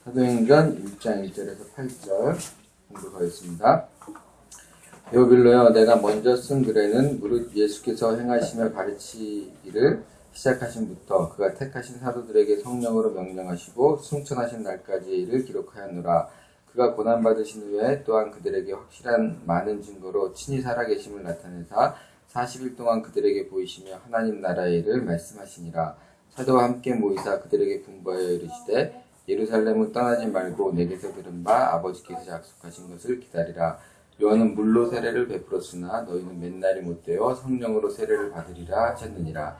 사도행전 1장 1절에서 8절 공부하겠습니다. 데오빌로여, 내가 먼저 쓴 글에는 무릇 예수께서 행하시며 가르치기를 시작하신부터 그가 택하신 사도들에게 성령으로 명령하시고 승천하신 날까지의 일을 기록하였노라. 그가 고난받으신 후에 또한 그들에게 확실한 많은 증거로 친히 살아계심을 나타내사 40일 동안 그들에게 보이시며 하나님 나라의 일을 말씀하시니라. 사도와 함께 모이사 그들에게 분부하여 이르시되 예루살렘을 떠나지 말고 내게서 들은 바 아버지께서 약속하신 것을 기다리라. 요한은 물로 세례를 베풀었으나 너희는 맨날이 못되어 성령으로 세례를 받으리라 하셨느니라.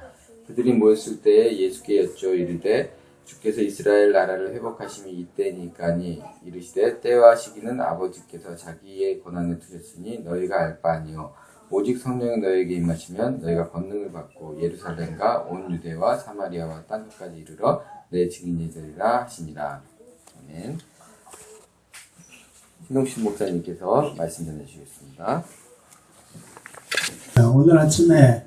그들이 모였을 때에 예수께 여쭈어 이르되 주께서 이스라엘 나라를 회복하심이 이때니까니 이르시되 때와 시기는 아버지께서 자기의 권한을 두셨으니 너희가 알 바 아니요 오직 성령이 너희에게 임하시면 너희가 권능을 받고 예루살렘과 온 유대와 사마리아와 땅끝까지 이르러 내 증인이 되리라 하시니라. 아멘. 신동신 목사님께서 말씀 전해주시겠습니다. 오늘 아침에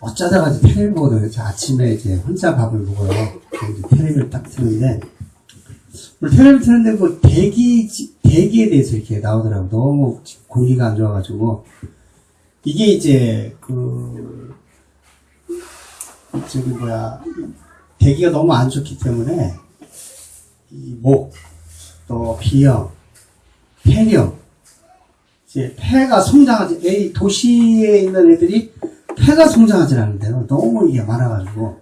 어쩌다가 텔레비를 보거든요. 아침에 이제 혼자 밥을 먹어요. 텔레비를 딱 트는데, 오늘 텔레비를 트는데 뭐 대기에 대해서 이렇게 나오더라고요. 너무 공기가 안 좋아가지고. 이게 이제 대기가 너무 안 좋기 때문에 이 목, 또 비염, 폐렴, 이제 폐가 성장하지, 도시에 있는 애들이 폐가 성장하지 않는데요. 너무 이게 많아가지고.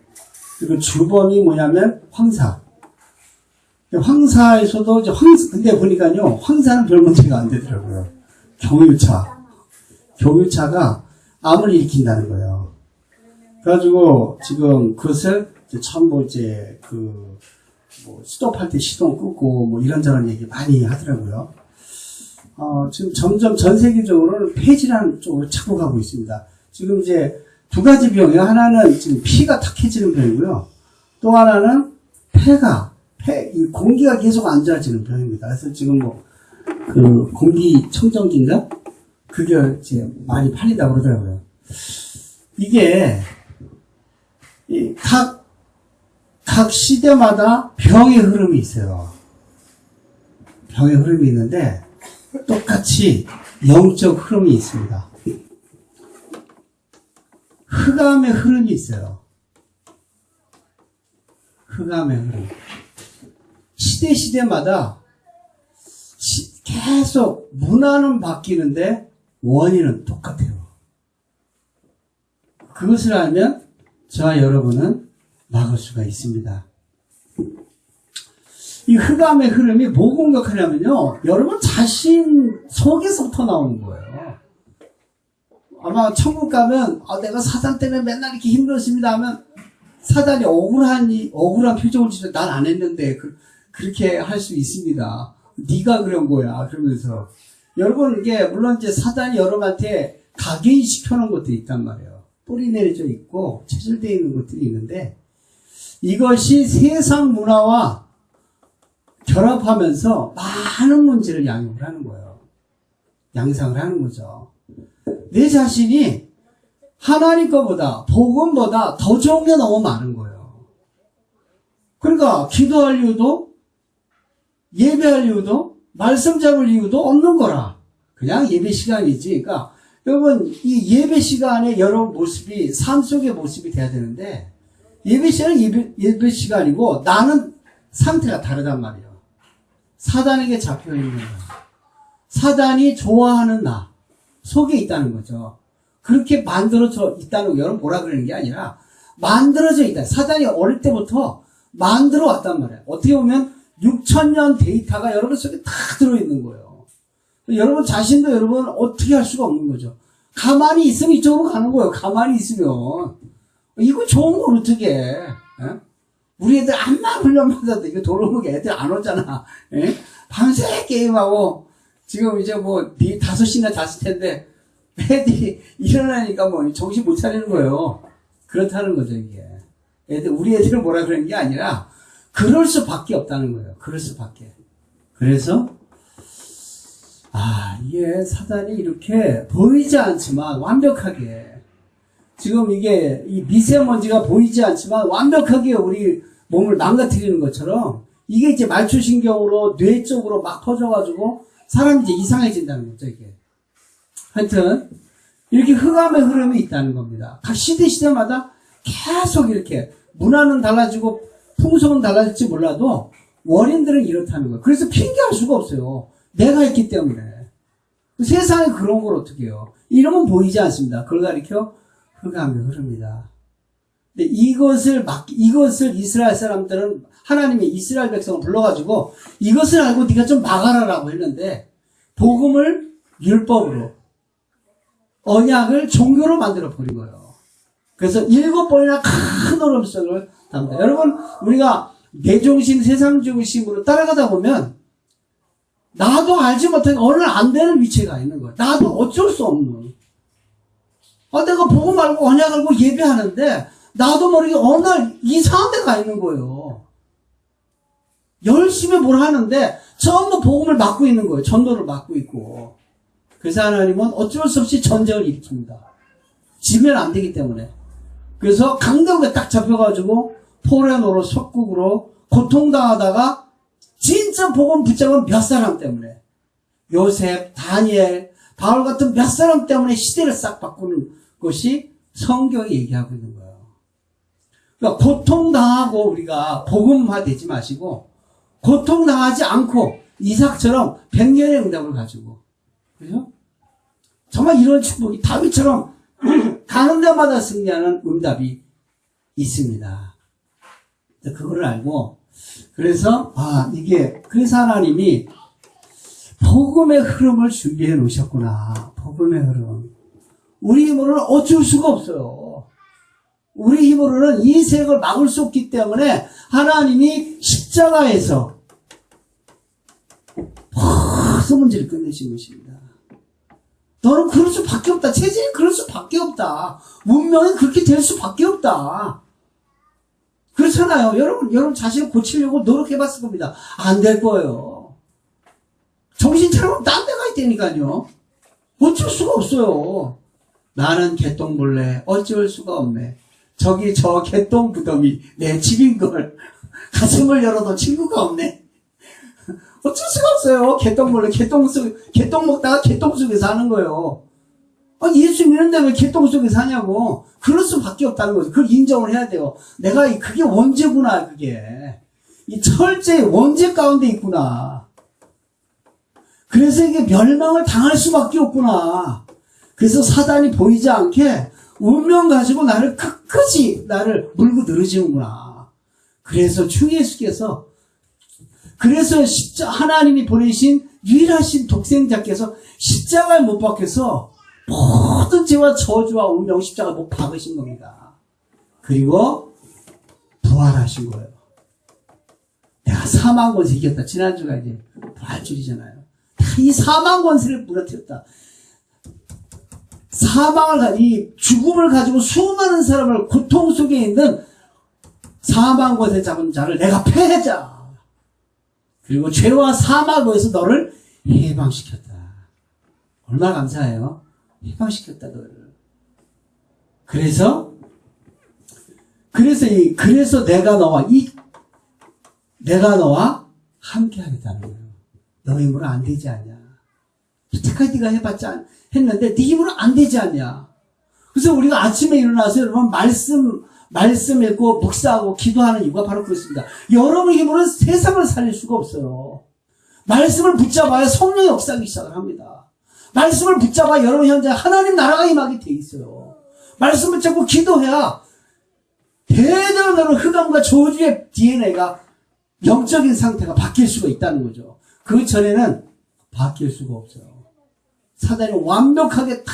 그리고 주범이 뭐냐면 황사. 황사에서도 이제 근데 보니까요, 황사는 별 문제가 안 되더라고요. 경유차가 암을 일으킨다는 거예요. 그래가지고 지금 그것을 전부 이제 스톱할 때 시동 끄고 뭐 이런저런 얘기 많이 하더라고요. 지금 점점 전 세계적으로는 폐질환 쪽으로 차고 가고 있습니다. 지금 이제 두 가지 병이에요. 하나는 지금 피가 탁해지는 병이고요. 또 하나는 이 공기가 계속 안 좋아지는 병입니다. 그래서 지금 공기청정기인가? 그게 이제 많이 팔리다고 그러더라고요. 이게, 각 시대마다 병의 흐름이 있어요. 병의 흐름이 있는데, 똑같이 영적 흐름이 있습니다. 흑암의 흐름이 있어요. 흑암의 흐름. 시대마다 계속 문화는 바뀌는데 원인은 똑같아요. 그것을 알면 저와 여러분은 막을 수가 있습니다. 이 흑암의 흐름이 뭐 공격하냐면요, 여러분 자신 속에서부터 나오는 거예요. 아마 천국 가면 내가 사단 때문에 맨날 이렇게 힘들었습니다 하면 사단이 억울한 표정을 지으면 난 안 했는데 그렇게 할 수 있습니다. 네가 그런 거야 그러면서. 여러분, 이게 물론 이제 사단이 여러분한테 각인이 시켜놓은 것들이 있단 말이에요. 뿌리 내려져 있고 체질되어 있는 것들이 있는데, 이것이 세상 문화와 결합하면서 많은 문제를 양육을 하는 거예요. 양상을 하는 거죠. 내 자신이 하나님 것보다, 복음보다 더 좋은 게 너무 많은 거예요. 그러니까 기도할 이유도, 예배할 이유도, 말씀 잡을 이유도 없는 거라. 그냥 예배 시간이지. 그러니까 여러분, 이 예배 시간에 여러분 모습이, 삶 속의 모습이 돼야 되는데, 예배 시간은 예배 시간이고 나는 상태가 다르단 말이에요. 사단에게 잡혀있는 거예요. 사단이 좋아하는 나 속에 있다는 거죠. 그렇게 만들어져 있다는 거, 여러분 뭐라 그러는 게 아니라 만들어져 있다. 사단이 어릴 때부터 만들어 왔단 말이에요. 어떻게 보면 6,000년 데이터가 여러분 속에 다 들어있는 거예요. 여러분 자신도 여러분 어떻게 할 수가 없는 거죠. 가만히 있으면 이쪽으로 가는 거예요. 가만히 있으면. 이거 좋은 걸 어떻게 해. 우리 애들 암만 훈련 받아도 이거 돌아오게 애들 안 오잖아. 에? 밤새 게임하고 지금 이제 5시나 잤을 텐데 애들이 일어나니까 정신 못 차리는 거예요. 그렇다는 거죠, 이게. 우리 애들은 뭐라 그러는 게 아니라 그럴 수밖에 없다는 거예요. 그럴 수밖에. 그래서 이게 사단이 이렇게 보이지 않지만 완벽하게, 지금 이게 이 미세먼지가 보이지 않지만 완벽하게 우리 몸을 망가뜨리는 것처럼 이게 이제 말초신경으로 뇌 쪽으로 막 퍼져가지고 사람이 이제 이상해진다는 거죠, 이게. 하여튼, 이렇게 흑암의 흐름이 있다는 겁니다. 각 시대마다 계속 이렇게 문화는 달라지고 풍속은 달라질지 몰라도 원인들은 이렇다는 거예요. 그래서 핑계할 수가 없어요. 내가 했기 때문에. 세상에 그런 걸 어떻게 해요? 이러면 보이지 않습니다. 그걸 가리켜 흑암의 흐름이다. 근데 이것을 이스라엘 사람들은 하나님이 이스라엘 백성을 불러가지고 이것을 알고 네가 좀 막아라라고 했는데 복음을 율법으로 언약을 종교로 만들어 버린 거예요. 그래서 7번이나 큰 얼음 속을 답니다. 여러분 우리가 내중심 세상중심으로 따라가다 보면 나도 알지 못한 어느 안 되는 위치에 가 있는 거예요. 나도 어쩔 수 없는. 내가 복음 알고 언약 알고 예배하는데 나도 모르게 어느 날 이상한 데 가 있는 거예요. 열심히 뭘 하는데 전부 복음을 막고 있는 거예요. 전도를 막고 있고. 그래서 하나님은 어쩔 수 없이 전쟁을 일으킵니다. 지면 안 되기 때문에. 그래서 강대국에 딱 잡혀가지고 포레노로 속국으로 고통당하다가 진짜 복음 붙잡은 몇 사람 때문에 요셉, 다니엘, 바울 같은 몇 사람 때문에 시대를 싹 바꾸는 것이 성경이 얘기하고 있는 거예요. 그러니까 고통당하고 우리가 복음화되지 마시고 고통당하지 않고 이삭처럼 100년의 응답을 가지고 그죠? 정말 이런 축복이 다윗처럼 가는 데마다 승리하는 응답이 있습니다. 그거를 알고 그래서 그래서 하나님이 복음의 흐름을 준비해 놓으셨구나. 복음의 흐름. 우리 힘으로는 어쩔 수가 없어요. 우리 힘으로는 이 세력을 막을 수 없기 때문에 하나님이 십자가에서 모든 문제를 끝내신 것입니다. 너는 그럴 수밖에 없다. 체질이 그럴 수밖에 없다. 문명이 그렇게 될 수밖에 없다. 그렇잖아요. 여러분 자신을 고치려고 노력해봤을 겁니다. 안 될 거예요. 정신 차리면 딴 데 가 있다니까요. 어쩔 수가 없어요. 나는 개똥벌레 어쩔 수가 없네. 저기 저 개똥 무덤이 내 집인걸. 가슴을 열어도 친구가 없네. 어쩔 수가 없어요. 개똥벌레 개똥 먹다가 개똥 속에 사는 거예요. 예수 믿는데 왜 개똥 속에 사냐고. 그럴 수밖에 없다는 거죠. 그걸 인정을 해야 돼요. 내가 그게 원죄구나. 그게 이 철저히 원죄 가운데 있구나. 그래서 이게 멸망을 당할 수밖에 없구나. 그래서 사단이 보이지 않게 운명 가지고 나를 끝까지 나를 물고 늘어지는구나. 그래서 주 예수께서 그래서 하나님이 보내신 유일하신 독생자께서 십자가에 못 박혀서 모든 죄와 저주와 운명 십자가에 못 박으신 겁니다. 그리고 부활하신 거예요. 내가 사망 권세 이겼다. 지난주가 이제 부활주일이잖아요. 이 사망 권세를 무너뜨렸다. 이 죽음을 가지고 수많은 사람을 고통 속에 있는 사망 권세 잡은 자를 내가 패하자. 그리고 죄와 사망에서 너를 해방시켰다. 얼마나 감사해요. 해방시켰다 너를. 그래서 내가 너와 함께 하겠다는 거예요. 너 힘으로 안 되지 않냐. 여태까지 네가 해봤자 했는데 네 힘으로 안 되지 않냐. 그래서 우리가 아침에 일어나서 여러분 말씀 읽고 묵상하고 기도하는 이유가 바로 그렇습니다. 여러분 힘으로는 세상을 살릴 수가 없어요. 말씀을 붙잡아야 성령의 역사하기 시작을 합니다. 말씀을 붙잡아 여러분 현재 하나님 나라가 임하게 돼 있어요. 말씀 붙잡고 기도해야 대단한 흑암과 저주의 DNA가 영적인 상태가 바뀔 수가 있다는 거죠. 그 전에는 바뀔 수가 없어요. 사단이 완벽하게 다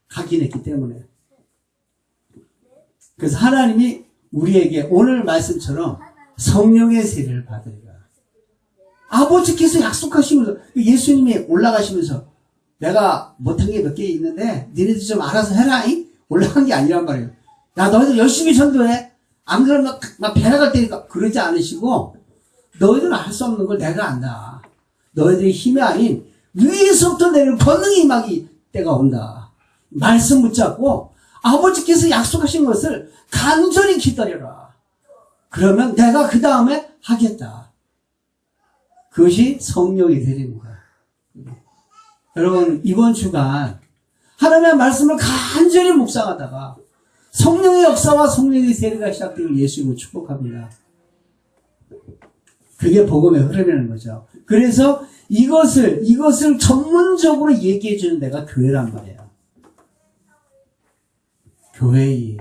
각인했기 때문에. 그래서 하나님이 우리에게 오늘 말씀처럼 성령의 세례를 받으리라. 아버지께서 약속하시면서 예수님이 올라가시면서 내가 못한 게 몇 개 있는데 니네들 좀 알아서 해라. 올라간 게 아니란 말이에요. 야 너희들 열심히 전도해. 안 그러면 나 배나갈 테니까. 그러지 않으시고 너희들은 할 수 없는 걸 내가 안다. 너희들의 힘이 아닌 위에서부터 내리는 권능이 임하기 때가 온다. 말씀 붙잡고 아버지께서 약속하신 것을 간절히 기다려라. 그러면 내가 그 다음에 하겠다. 그것이 성령이 되는 거예요. 여러분, 이번 주간 하나님의 말씀을 간절히 묵상하다가 성령의 역사와 성령의 세례가 시작되길 예수님을 축복합니다. 그게 복음의 흐름이라는 거죠. 그래서 이것을 전문적으로 얘기해 주는 데가 교회란 말이에요. 교회의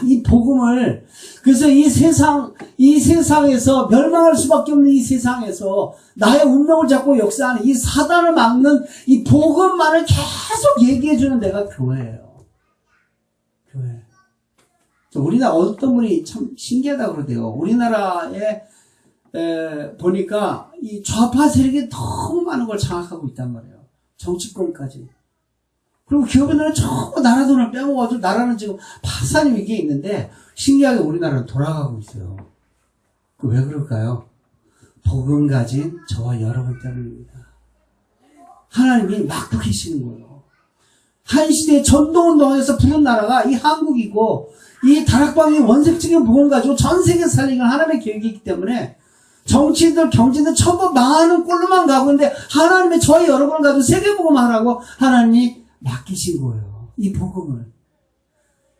이 복음을, 그래서 이 세상에서 멸망할 수밖에 없는 이 세상에서 나의 운명을 잡고 역사하는 이 사단을 막는 이 복음만을 계속 얘기해 주는 데가 교회예요. 교회. 우리나라 어떤 분이 참 신기하다고 그러대요. 우리나라에 보니까 이 좌파 세력이 너무 많은 걸 장악하고 있단 말이에요. 정치권까지. 그리고 기업인들은 전부 나라 돈을 빼먹어가지고 나라는 지금 파산 위기에 있는데 신기하게 우리나라는 돌아가고 있어요. 왜 그럴까요? 복음 가진 저와 여러분 때문입니다. 하나님이 막고 계시는 거예요. 한 시대에 전도운동에서 부른 나라가 이 한국이고, 이 다락방이 원색적인 복음 가지고 전 세계 살리는 하나님의 계획이 있기 때문에 정치인들, 경제인들 전부 망하는 꼴로만 가고 있는데 하나님의 저희 여러분을 가지고 세계복음 하라고 하나님이 맡기신 거예요. 이 복음을.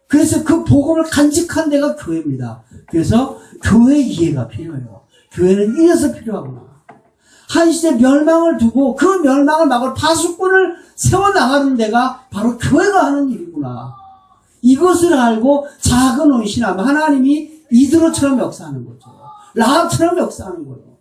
그래서 그 복음을 간직한 데가 교회입니다. 그래서 교회 이해가 필요해요. 교회는 이래서 필요하구나. 한 시대 멸망을 두고 그 멸망을 막을 파수꾼을 세워나가는 데가 바로 교회가 하는 일이구나. 이것을 알고 작은 헌신하면 하나님이 이드로처럼 역사하는 거죠. 라합처럼 역사하는 거예요.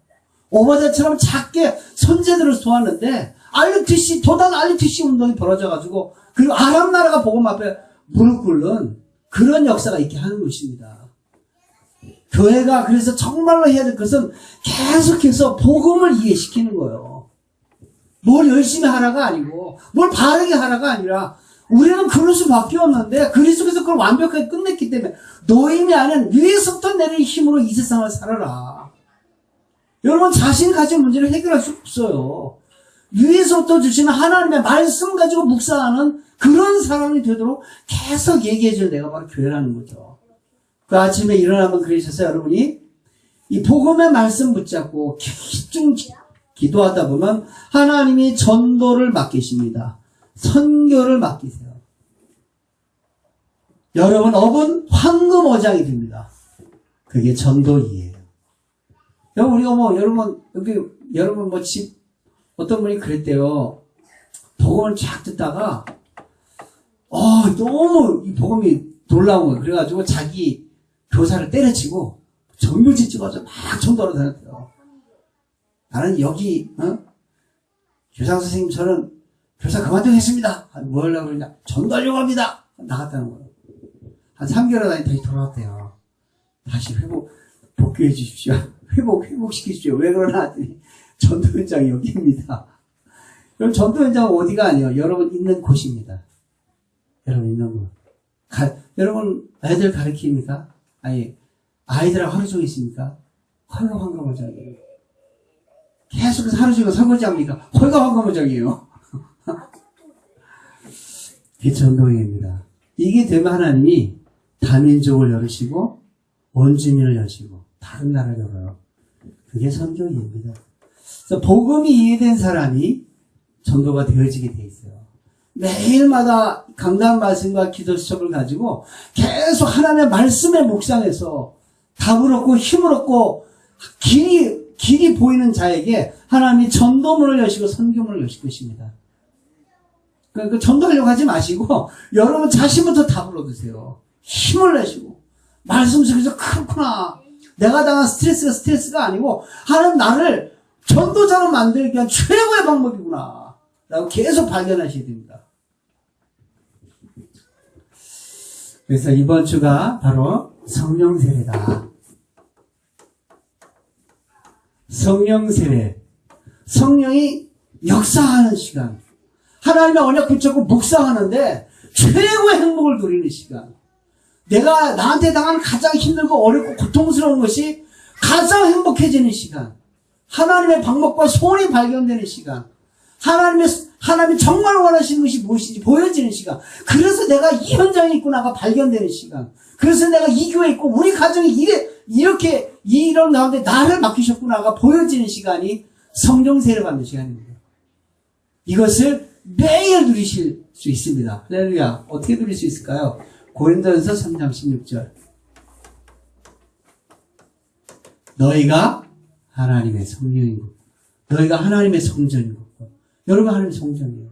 오바댜처럼 작게 선제들을 소환하는데 RUTC, 도단 RUTC 운동이 벌어져가지고, 그리고 아랍 나라가 복음 앞에 무릎 꿇는 그런 역사가 있게 하는 것입니다. 교회가 그래서 정말로 해야 될 것은 계속해서 복음을 이해시키는 거예요. 뭘 열심히 하라가 아니고, 뭘 바르게 하라가 아니라, 우리는 그럴 수밖에 없는데, 그리스도께서 그걸 완벽하게 끝냈기 때문에, 노임이 아닌 위에서부터 내리는 힘으로 이 세상을 살아라. 여러분, 자신이 가진 문제를 해결할 수 없어요. 위에서부터 주시는 하나님의 말씀 가지고 묵상하는 그런 사람이 되도록 계속 얘기해줄 내가 바로 교회라는 거죠. 그 아침에 일어나면 그러셨어요, 여러분이? 이 복음의 말씀 붙잡고 집중 기도하다 보면 하나님이 전도를 맡기십니다. 선교를 맡기세요. 여러분, 업은 황금 어장이 됩니다. 그게 전도이에요. 여러분, 우리가 여러분 집, 어떤 분이 그랬대요. 복음을 쫙 듣다가, 너무 이 복음이 놀라운 거예요. 그래가지고 자기 교사를 때려치고 정글지 찍어서 막 전도하러 다녔대요. 나는 여기, 교장 선생님처럼 교사 그만두겠습니다. 뭐 하려고 그러냐? 전도하려고 합니다. 나갔다는 거예요. 한 3개월 다니 다시 돌아왔대요. 다시 복귀해 주십시오. 회복시키십시오. 왜 그러나 하더니, 전도 현장이 여기입니다. 여러분, 전도 현장은 어디가 아니에요. 여러분 있는 곳입니다. 여러분 있는 곳. 여러분, 애들 가르칩니까? 아니, 아이들하고 하루 종일 있습니까? 헐가황가모장이에요. 계속해서 하루 종일 설거지 합니까? 헐가황가모장이에요. 그게 전도행입니다. 이게 되면 하나님이 다민족을 열으시고, 원주민을 여시고, 다른 나라를 열어요. 그게 선교입니다. 그래서 복음이 이해된 사람이 전도가 되어지게 돼 있어요. 매일마다 강단 말씀과 기도 수첩을 가지고 계속 하나님의 말씀에 묵상해서 답을 얻고 힘을 얻고 길이 보이는 자에게 하나님이 전도문을 여시고 선교문을 여실 것입니다. 그러니까 전도하려고 하지 마시고 여러분 자신부터 답을 얻으세요. 힘을 내시고 말씀 속에서 그렇구나. 내가 당한 스트레스가 스트레스가 아니고 하나님 나를 전도자로 만들기 위한 최고의 방법이구나 라고 계속 발견하셔야 됩니다. 그래서 이번 주가 바로 성령 세례다. 성령 세례. 성령이 역사하는 시간. 하나님의 언약 붙잡고 묵상하는데 최고의 행복을 누리는 시간. 내가 나한테 당한 가장 힘들고 어렵고 고통스러운 것이 가장 행복해지는 시간. 하나님의 방법과 소원이 발견되는 시간. 하나님이 정말 원하시는 것이 무엇인지 보여지는 시간. 그래서 내가 이 현장에 있구나가 발견되는 시간. 그래서 내가 이 교회에 있고 우리 가정이 이래 이렇게 이런 가운데 나를 맡기셨구나가 보여지는 시간이 성령 세례 받는 시간입니다. 이것을 매일 누리실 수 있습니다. 할렐루야. 어떻게 누릴 수 있을까요? 고린도전서 3장 16절. 너희가 하나님의 성령인 것. 너희가 하나님의 성전인 것. 여러분 하나님의 성전이에요.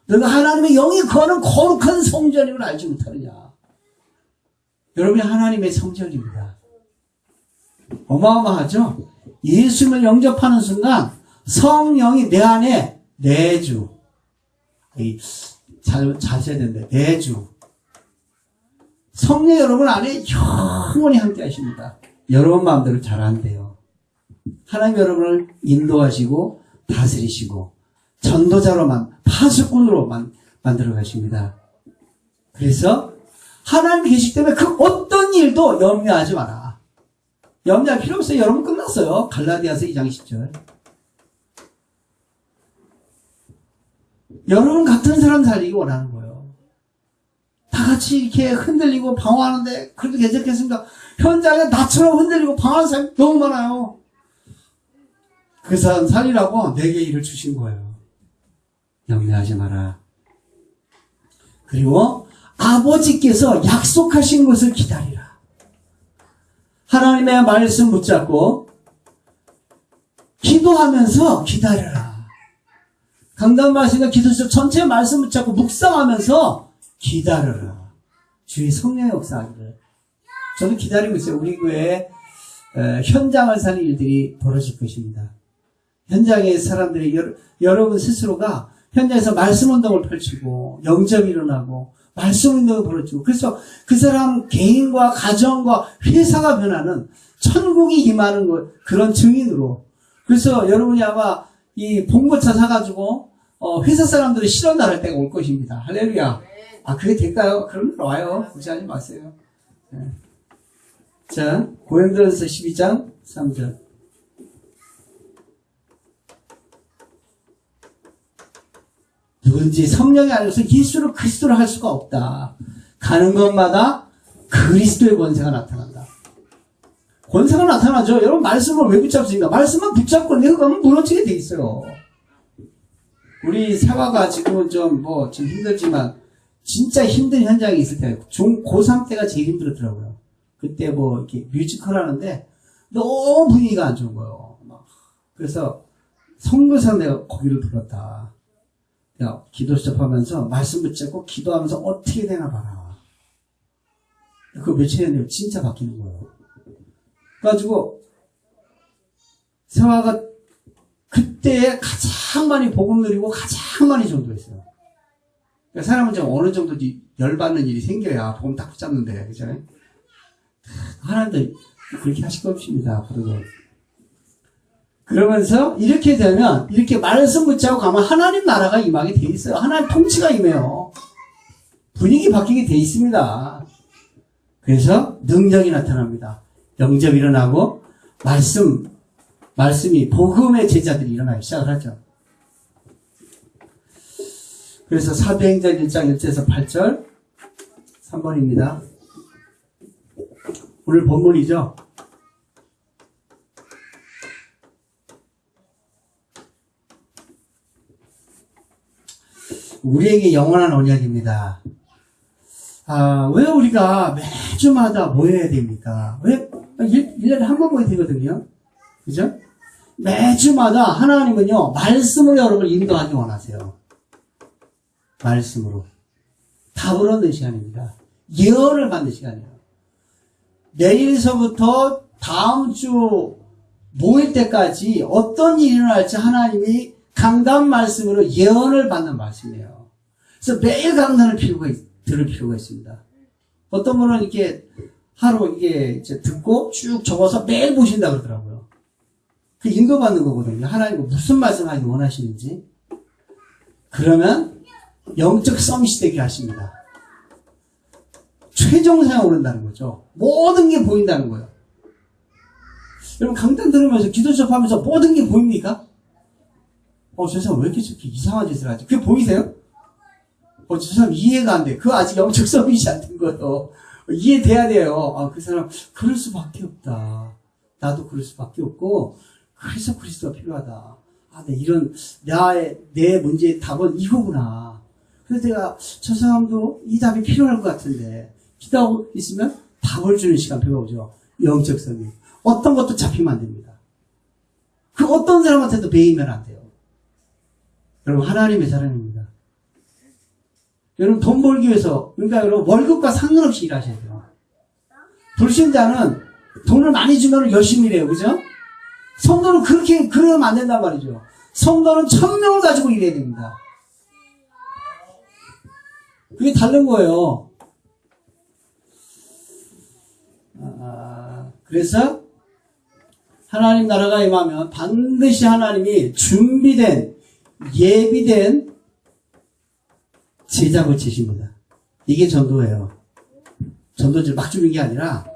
너희가 하나님의 영이 거하는 거룩한 성전인 걸 알지 못하느냐. 여러분이 하나님의 성전입니다. 어마어마하죠? 예수님을 영접하는 순간 성령이 내 안에 내주. 자셔야 된다. 내주. 성령 여러분 안에 영원히 함께 하십니다. 여러분 마음대로 잘 안 돼요. 하나님 여러분을 인도하시고 다스리시고 전도자로만 파수꾼으로만 만들어 가십니다. 그래서 하나님 계시기 때문에 그 어떤 일도 염려하지 마라. 염려할 필요 없어요. 여러분 끝났어요. 갈라디아서 2장 10절. 여러분 같은 사람 살리기 원하는 거예요. 다 같이 이렇게 흔들리고 방황하는데 그래도 괜찮겠습니까? 현장에 나처럼 흔들리고 방황하는 사람이 너무 많아요. 그 사람 살리라고 내게 일을 주신 거예요. 염려하지 마라. 그리고 아버지께서 약속하신 것을 기다리라. 하나님의 말씀 붙잡고 기도하면서 기다려라. 강단 말씀과 기도서 전체 말씀 붙잡고 묵상하면서 기다려라. 주의 성령의 역사하기를. 저는 기다리고 있어요. 우리 교회에 현장을 사는 일들이 벌어질 것입니다. 현장의 사람들이 여러분 스스로가 현장에서 말씀 운동을 펼치고 영접이 일어나고 말씀 운동이 벌어지고 그래서 그 사람 개인과 가정과 회사가 변하는 천국이 임하는 것 그런 증인으로 그래서 여러분이 아마 이 봉고차 사가지고 회사 사람들이 실현 나갈 때가 올 것입니다. 할렐루야. 아 그게 될까요? 그럼 와요. 무시하지 마세요. 네. 자 고린도전서 12장 3절. 누군지 성령이 아니어서 예수를 그리스도로 할 수가 없다. 가는 것마다 그리스도의 권세가 나타난다. 권세가 나타나죠. 여러분 말씀을 왜 붙잡습니까? 말씀만 붙잡고 내가 가면 무너지게 돼 있어요. 우리 세화가 지금은 좀 힘들지만 진짜 힘든 현장이 있을 때 고3 때가 제일 힘들었더라고요. 그때 이렇게 뮤지컬 하는데 너무 분위기가 안 좋은 거예요. 그래서 선교사 내가 거기를 불렀다. 야, 기도 시작하면서 말씀 붙잡고 기도하면서 어떻게 되나 봐라. 그 며칠 후에 진짜 바뀌는 거예요. 그래가지고 세화가 그때 가장 많이 복음 누리고 가장 많이 전도했어요. 그러니까 사람은 좀 어느 정도 열받는 일이 생겨야 복음 딱 붙잡는데, 그죠? 하나님도 그렇게 하실 것입니다. 앞으로도. 그러면서 이렇게 되면 이렇게 말씀 붙잡고 가면 하나님 나라가 임하게 돼 있어요. 하나님 통치가 임해요. 분위기 바뀌게 돼 있습니다. 그래서 능력이 나타납니다. 영접이 일어나고 말씀이 복음의 제자들이 일어나기 시작을 하죠. 그래서 사도행전 1장 1절에서 8절 3번입니다. 오늘 본문이죠. 우리에게 영원한 언약입니다. 왜 우리가 매주마다 모여야 됩니까? 왜? 1년에 한 번 모여야 되거든요. 그죠? 매주마다 하나님은요, 말씀으로 여러분을 인도하기 원하세요. 말씀으로. 답을 얻는 시간입니다. 예언을 받는 시간이에요. 내일서부터 다음 주 모일 때까지 어떤 일이 일어날지 하나님이 강단 말씀으로 예언을 받는 말씀이에요. 그래서 매일 강단을 들을 필요가 있습니다. 어떤 분은 이렇게 하루 이게 듣고 쭉 적어서 매일 보신다 그러더라고요. 그 인도받는 거거든요. 하나님은 무슨 말씀하기 원하시는지. 그러면 영적 서밋이 되게 하십니다. 최정상에 오른다는 거죠. 모든 게 보인다는 거예요. 여러분 강단 들으면서 기도 접하면서 모든 게 보입니까? 저 사람 왜 이렇게 저렇게 이상한 짓을 하지? 그게 보이세요? 저 사람 이해가 안 돼. 그거 아직 영적 서밋이 안 된 거예요. 이해돼야 돼요. 아, 그 사람, 그럴 수밖에 없다. 나도 그럴 수밖에 없고, 그래서 그리스도가 필요하다. 아, 내 문제의 답은 이거구나. 그래서 내가, 저 사람도 이 답이 필요할 것 같은데, 기도하고 있으면 답을 주는 시간표가 오죠. 영적 성령. 어떤 것도 잡히면 안 됩니다. 그 어떤 사람한테도 배이면 안 돼요. 여러분, 하나님의 사람입니다. 여러분, 돈 벌기 위해서, 그러니까 여러분, 월급과 상관없이 일하셔야 돼요. 불신자는 돈을 많이 주면 열심히 일해요. 그죠? 성도는 그러면 안 된단 말이죠. 성도는 1000명을 가지고 일해야 됩니다. 그게 다른 거예요. 그래서, 하나님 나라가 임하면 반드시 하나님이 준비된, 예비된 제작을 치십니다. 이게 전도예요. 전도지를 막 주는 게 아니라,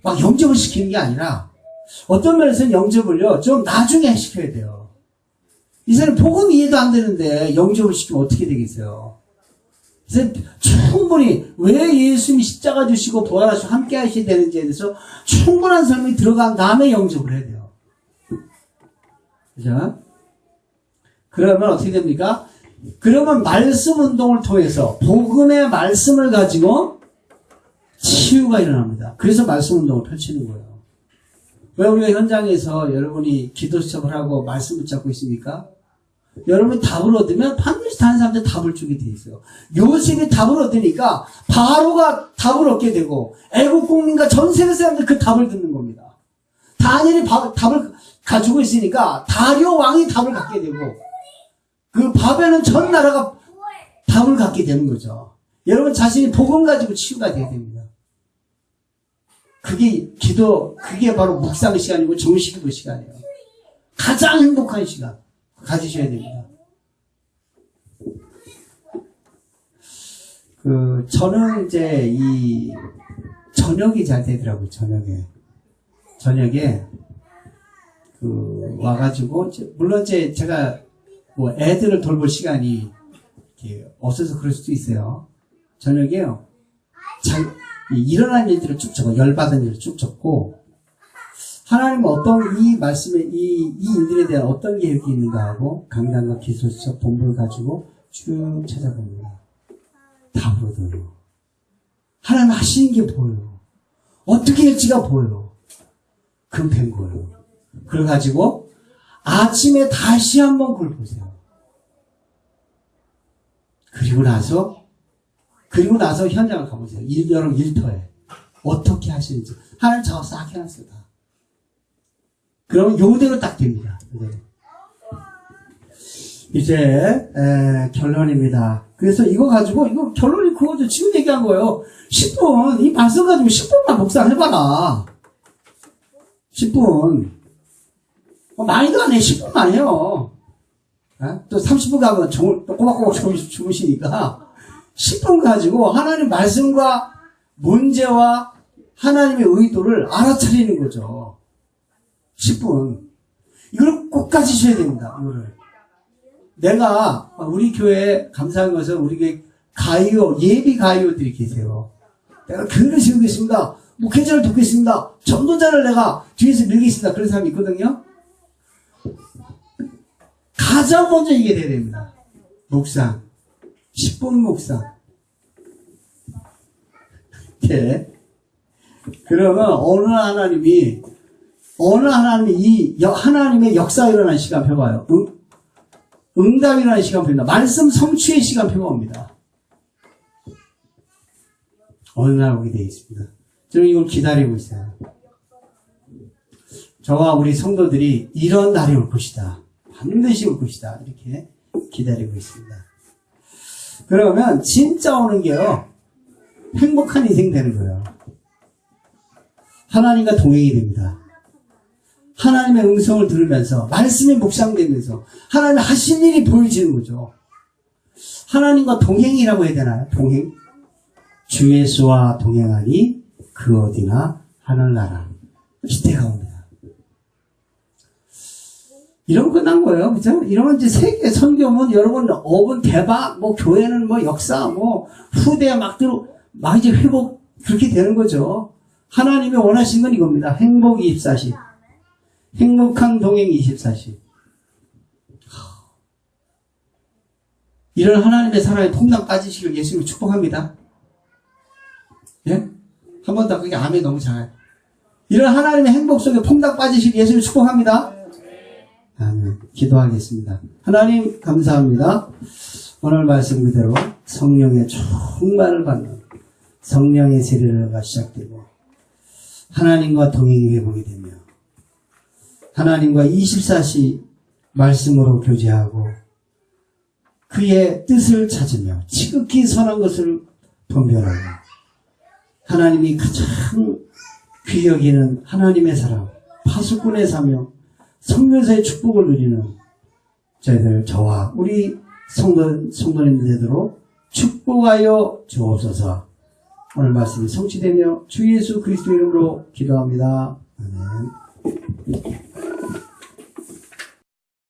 막 영접을 시키는 게 아니라, 어떤 면에서는 영접을요, 좀 나중에 시켜야 돼요. 이 사람 복음 이해도 안 되는데, 영접을 시키면 어떻게 되겠어요? 그래서 충분히, 왜 예수님이 십자가 주시고 부활하시고 함께 하셔야 되는지에 대해서 충분한 설명이 들어간 다음에 영접을 해야 돼요. 그죠? 그러면 어떻게 됩니까? 그러면 말씀 운동을 통해서 복음의 말씀을 가지고 치유가 일어납니다. 그래서 말씀 운동을 펼치는 거예요. 왜 우리가 현장에서 여러분이 기도 시작을 하고 말씀을 잡고 있습니까? 여러분이 답을 얻으면 반드시 다른 사람한테 답을 주게 돼 있어요. 요셉이 답을 얻으니까 바로가 답을 얻게 되고 애국 국민과 전 세계 사람들 그 답을 듣는 겁니다. 다니엘이 답을 가지고 있으니까 다리오 왕이 답을 갖게 되고 그 바벨론 전 나라가 답을 갖게 되는 거죠. 여러분 자신이 복음 가지고 치유가 돼야 됩니다. 그게 바로 묵상 시간이고 정식기도 시간이에요. 가장 행복한 시간 가지셔야 됩니다. 저는 이제 저녁이 잘 되더라고요. 저녁에 와가지고 물론 제가 뭐 애들을 돌볼 시간이 이렇게 없어서 그럴 수도 있어요. 저녁에요. 일어난 일들을 쭉 적어, 열받은 일을 쭉 적고, 하나님은 어떤 이 말씀에, 이 인들에 대한 어떤 계획이 있는가 하고, 강단과 기술적 본부를 가지고 쭉 찾아봅니다. 답을 얻어요. 하나님 하시는 게 보여요. 어떻게 할지가 보여요. 그럼 된 거예요. 그래가지고, 아침에 다시 한번 그걸 보세요. 그리고 나서 현장을 가보세요. 여러분 일터에 어떻게 하시는지 하나님 작업 싹 해놨어요. 다. 그러면 요대로 딱 됩니다. 이제 결론입니다. 그래서 이거 결론이 그거죠. 지금 얘기한 거예요. 10분 이 말씀 가지고 10분만 묵상해봐라. 10분 많이도 안 해. 10분만 해요. 또 30분 가면 또 꼬박꼬박 주무시니까 10분 가지고 하나님 말씀과 문제와 하나님의 의도를 알아차리는 거죠. 10분. 이걸 꼭 가지셔야 됩니다. 이거를. 내가 우리 교회에 감사한 것은 우리 교회 예비 가이오들이 계세요. 내가 교회를 세우겠습니다. 목회자를 돕겠습니다. 전도자를 내가 뒤에서 밀겠습니다. 그런 사람이 있거든요. 가장 먼저 이게 돼야 됩니다. 묵상. 10분 묵상. 네. 그러면 어느 하나님이 하나님의 역사가 일어나는 시간표 봐요. 응답이 일어나는 시간표입니다. 말씀 성취의 시간표가 옵니다. 어느 날 오게 되어 있습니다. 저는 이걸 기다리고 있어요. 저와 우리 성도들이 이런 날이 올 것이다. 반드시 올 것이다. 이렇게 기다리고 있습니다. 그러면 진짜 오는 게요. 행복한 인생 되는 거예요. 하나님과 동행이 됩니다. 하나님의 음성을 들으면서 말씀이 묵상되면서 하나님 하신 일이 보여지는 거죠. 하나님과 동행이라고 해야 되나요? 동행. 주 예수와 동행하니 그 어디나 하늘나라. 기대가 옵니다. 이러면 끝난 거예요. 그죠? 이러면 이제 세계 선교문 여러분 어분 대박, 교회는 역사, 후대 막 이제 회복 그렇게 되는 거죠. 하나님이 원하신 건 이겁니다. 행복 24시. 행복한 동행 24시. 이런 하나님의 사랑에 퐁당 빠지시길 예수님을 축복합니다. 예? 한 번 더 그게 아멘 너무 잘해요. 이런 하나님의 행복 속에 퐁당 빠지시길 예수님을 축복합니다. 아멘. 기도하겠습니다. 하나님 감사합니다. 오늘 말씀 그대로 성령의 충만을 받는 성령의 세례가 시작되고 하나님과 동행이 회복이 되며 하나님과 24시 말씀으로 교제하고 그의 뜻을 찾으며 지극히 선한 것을 분별하고 하나님이 가장 귀히 여기는 하나님의 사랑, 파수꾼의 사명, 성면서의 축복을 누리는 저와 우리 성도님들 되도록 축복하여 주옵소서. 오늘 말씀이 성취되며 주 예수 그리스도 이름으로 기도합니다. 아멘.